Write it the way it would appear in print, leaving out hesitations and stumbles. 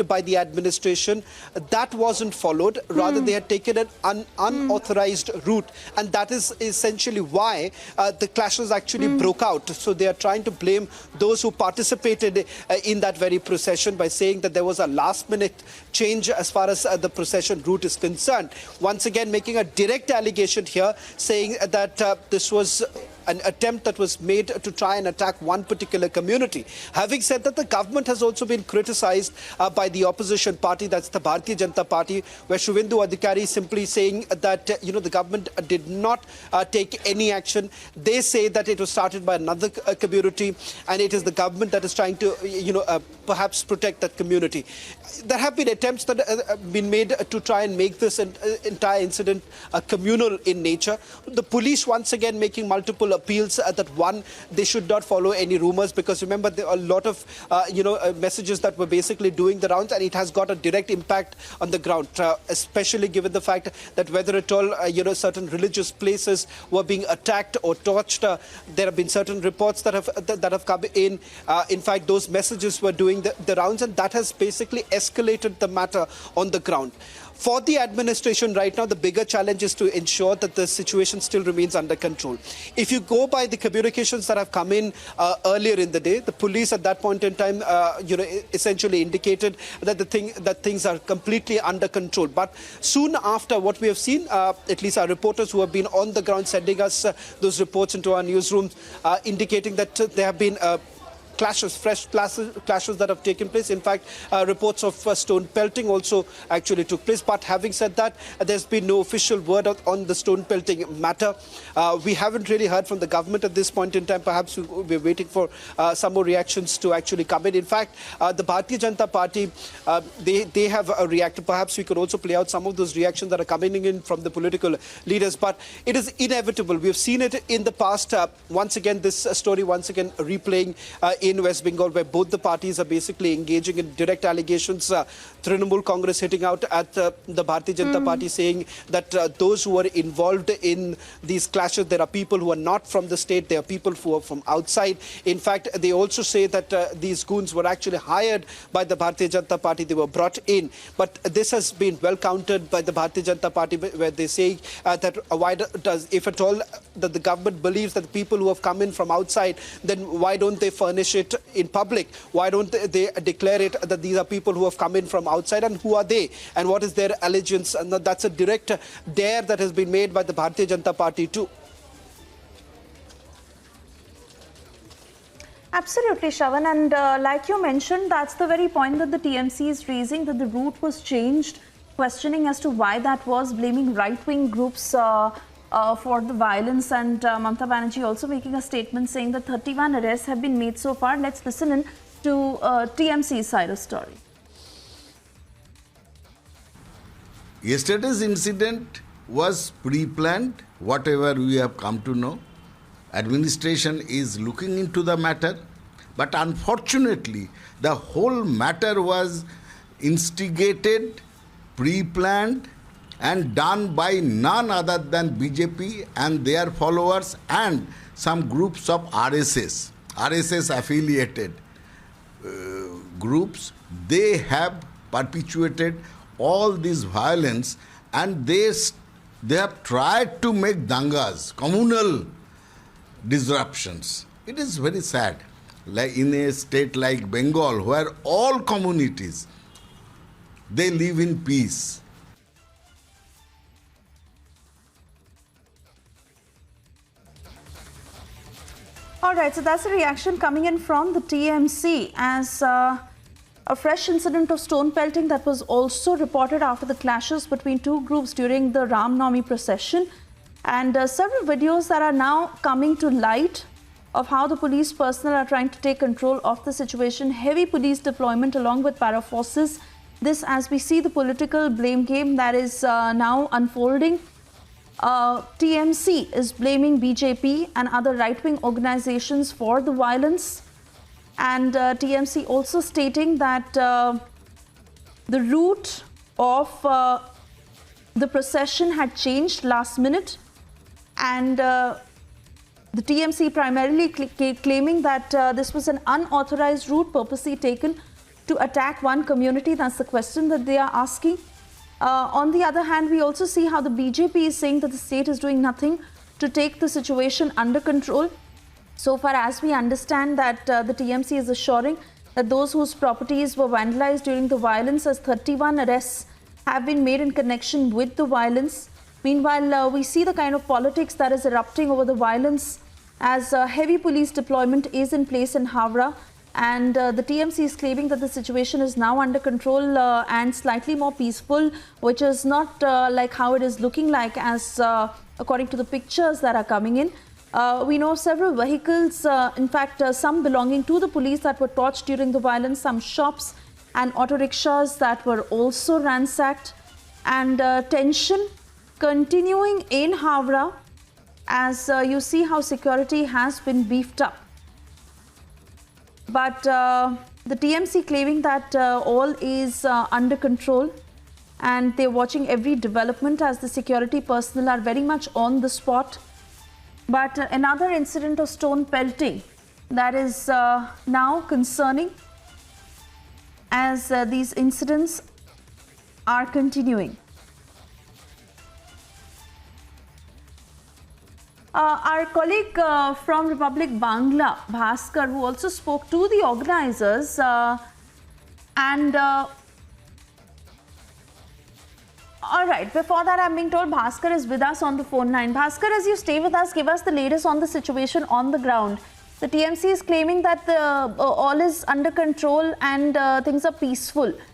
by the administration. That wasn't followed. Rather, they had taken an unauthorized route, and that is essentially why the clashes actually broke out. So they are trying to blame those who participated in that very procession by saying that there was a last-minute change as far as the procession route is concerned. Once again, making a direct allegation here, saying that this was an attempt that was made to try and attack one particular community. Having said that, the government has also been criticized by the opposition party, that's the Bharatiya Janata Party, where Shubhendu Adhikari is simply saying that the government did not take any action. They say that it was started by another community, and it is the government that is trying to perhaps protect that community. There have been attempts that have been made to try and make this entire incident communal in nature. The police once again making multiple appeals that one, they should not follow any rumors, because remember there are a lot of messages that were basically doing the rounds, and it has got a direct impact on the ground, especially given the fact that whether at all certain religious places were being attacked or torched. There have been certain reports that have come in. In fact, those messages were doing the rounds, and that has basically escalated the matter on the ground. For the administration right now, the bigger challenge is to ensure that the situation still remains under control. If you go by the communications that have come in earlier in the day, the police at that point in time, essentially indicated that things are completely under control. But soon after, what we have seen, at least our reporters who have been on the ground sending us those reports into our newsrooms, indicating that there have been fresh clashes that have taken place. In fact, reports of stone pelting also actually took place. But having said that, there's been no official word on the stone pelting matter. We haven't really heard from the government at this point in time. Perhaps we're waiting for some more reactions to actually come in. In fact, the Bharatiya Janata Party, they have reacted. Perhaps we could also play out some of those reactions that are coming in from the political leaders. But it is inevitable. We've seen it in the past. Once again, this story once again replaying in West Bengal, where both the parties are basically engaging in direct allegations. Trinamool Congress hitting out at the Bharatiya Janata Party, saying that those who are involved in these clashes, there are people who are not from the state, there are people who are from outside. In fact, they also say that these goons were actually hired by the Bharatiya Janata Party, they were brought in. But this has been well countered by the Bharatiya Janata Party, where they say that why does, if at all, that the government believes that the people who have come in from outside, then why don't they furnish it in public? Why don't they declare it that these are people who have come in from outside, and who are they and what is their allegiance? And that's a direct dare that has been made by the Bharatiya Janata Party too. Absolutely, Shravan, and like you mentioned, that's the very point that the TMC is raising, that the route was changed, questioning as to why that was, blaming right-wing groups for the violence, and Mamata Banerjee also making a statement saying that 31 arrests have been made so far. Let's listen in to TMC's side of the story. Yesterday's incident was pre-planned, whatever we have come to know. Administration is looking into the matter, but unfortunately, the whole matter was instigated, pre-planned, and done by none other than BJP and their followers and some groups of RSS affiliated groups. They have perpetuated all this violence, and they have tried to make dangas, communal disruptions. It is very sad. Like in a state like Bengal, where all communities, they live in peace. All right, so that's a reaction coming in from the TMC as a fresh incident of stone pelting that was also reported after the clashes between two groups during the Ram Navami procession. And several videos that are now coming to light of how the police personnel are trying to take control of the situation. Heavy police deployment along with para forces. This as we see the political blame game that is now unfolding. TMC is blaming BJP and other right-wing organizations for the violence. And TMC also stating that the route of the procession had changed last minute. And the TMC primarily claiming that this was an unauthorized route purposely taken to attack one community? That's the question that they are asking. On the other hand, we also see how the BJP is saying that the state is doing nothing to take the situation under control. So far as we understand that the TMC is assuring that those whose properties were vandalized during the violence, as 31 arrests have been made in connection with the violence. Meanwhile, we see the kind of politics that is erupting over the violence as heavy police deployment is in place in Howrah. And the TMC is claiming that the situation is now under control and slightly more peaceful, which is not like how it is looking like as according to the pictures that are coming in. We know several vehicles, in fact, some belonging to the police that were torched during the violence, some shops and auto rickshaws that were also ransacked, and tension continuing in Howrah as you see how security has been beefed up. But the TMC claiming that all is under control and they're watching every development as the security personnel are very much on the spot. But another incident of stone pelting that is now concerning as these incidents are continuing. Our colleague from Republic Bangla, Bhaskar, who also spoke to the organizers and all right, before that I'm being told Bhaskar is with us on the phone line. Bhaskar, as you stay with us, give us the latest on the situation on the ground. The TMC is claiming that all is under control and things are peaceful.